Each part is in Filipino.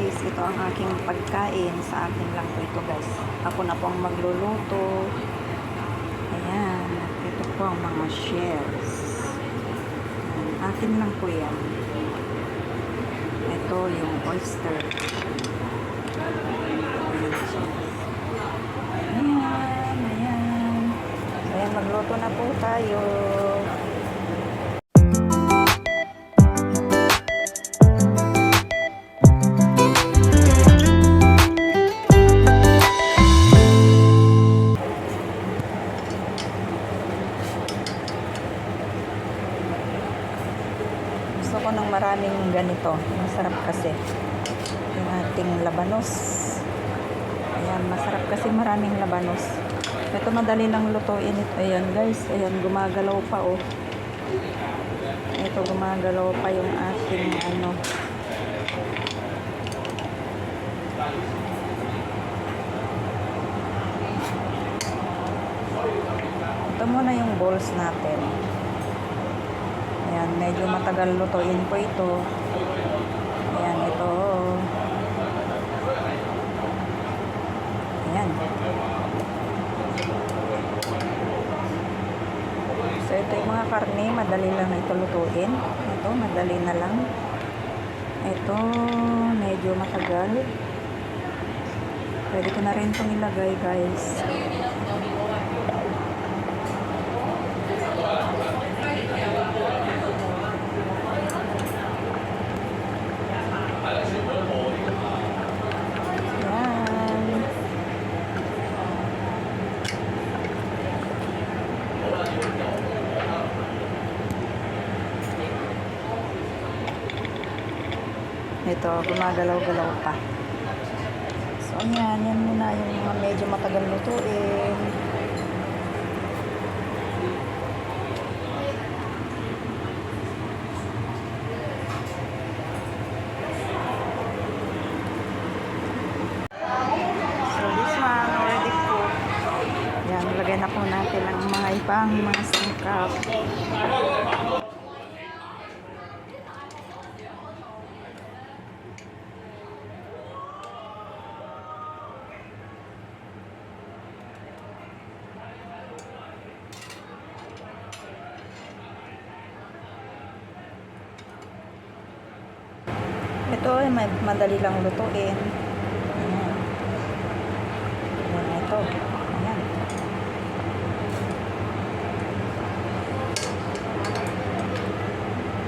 guys, ito ang aking pagkain. Sa akin lang po ito guys. Ako na po ang magluluto. Ayan. Ito po ang mga shells. Akin lang po yan. Ito yung oyster. Ayan. Ayan. Ayan, magluto na po tayo. Gusto ko ng maraming ganito. Masarap kasi. Yung ating labanos. Ayan, masarap kasi maraming labanos. Ito madali lang lutuin ito. Ayan guys, ayan gumagalaw pa oh. Ito gumagalaw pa yung ating ano. Ito muna yung balls natin. Ayan, medyo matagal lutuin po ito. Ayan, ito. Ayan. So, ito yung mga karne. Madali lang na ito lutuin. Ito, madali na lang. Ito, medyo matagal. Pwede ko na rin itong ilagay, guys. Ito, gumagalaw-galaw pa. So, yan muna yung mga medyo matagal lutuin. So, this one, already cooked. Yan, lagay na po natin ang mga ibang mga sangkap. Ito ay madali lang lutuin. Ayan. Ayan, ito. Ayan.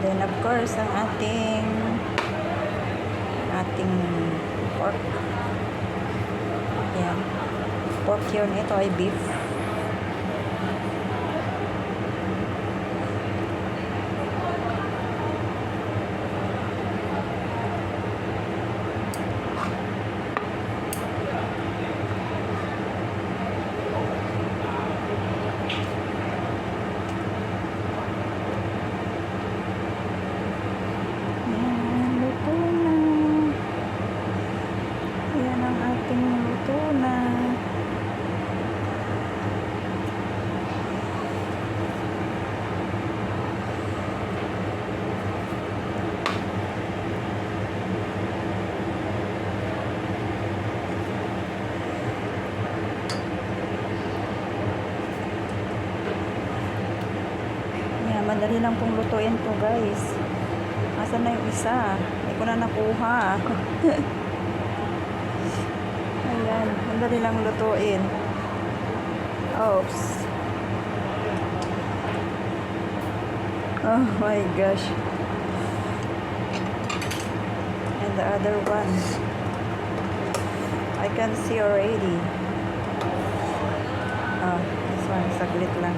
Then of course, ang ating pork. Ayan. Pork yun. Ito ay beef. Madali lang pong lutuin to guys. Asan na yung isa? Hindi ko na nakuha. Ayan, madali lang lutuin. Oops. Oh my gosh. And the other one, I can see already. Oh, this one, saglit lang.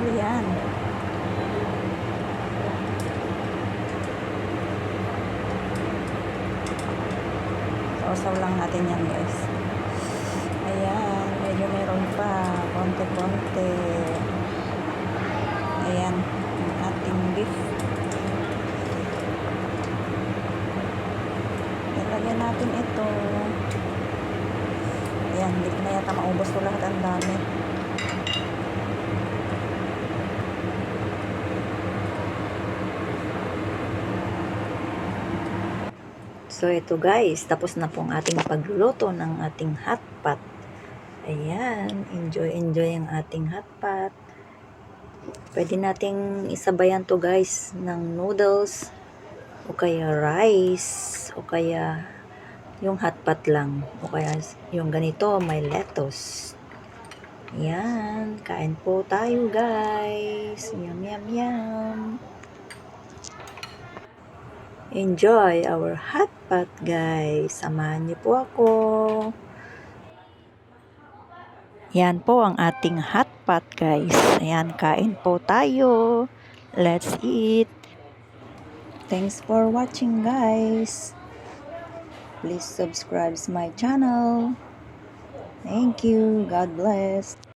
Ayan. Sausaw lang natin yan guys. Ayan, medyo meron pa konti-konti. Lagyan natin ito. Ayan, hindi ko na yata maubos to lahat. Ang dami. So, ito guys, tapos na pong ating pagluluto ng ating hot pot. Ayan, enjoy ang ating hot pot. Pwede nating isabayan to guys ng noodles, o kaya rice, o kaya yung hot pot lang, o kaya yung ganito, may lettuce. Ayan, kain po tayo guys. Yum, yum, yum. Enjoy our hot pot guys. Samahan niyo po ako. Yan po ang ating hot pot guys. Ayan, kain po tayo. Let's eat. Thanks for watching guys. Please subscribe my channel. Thank you. God bless.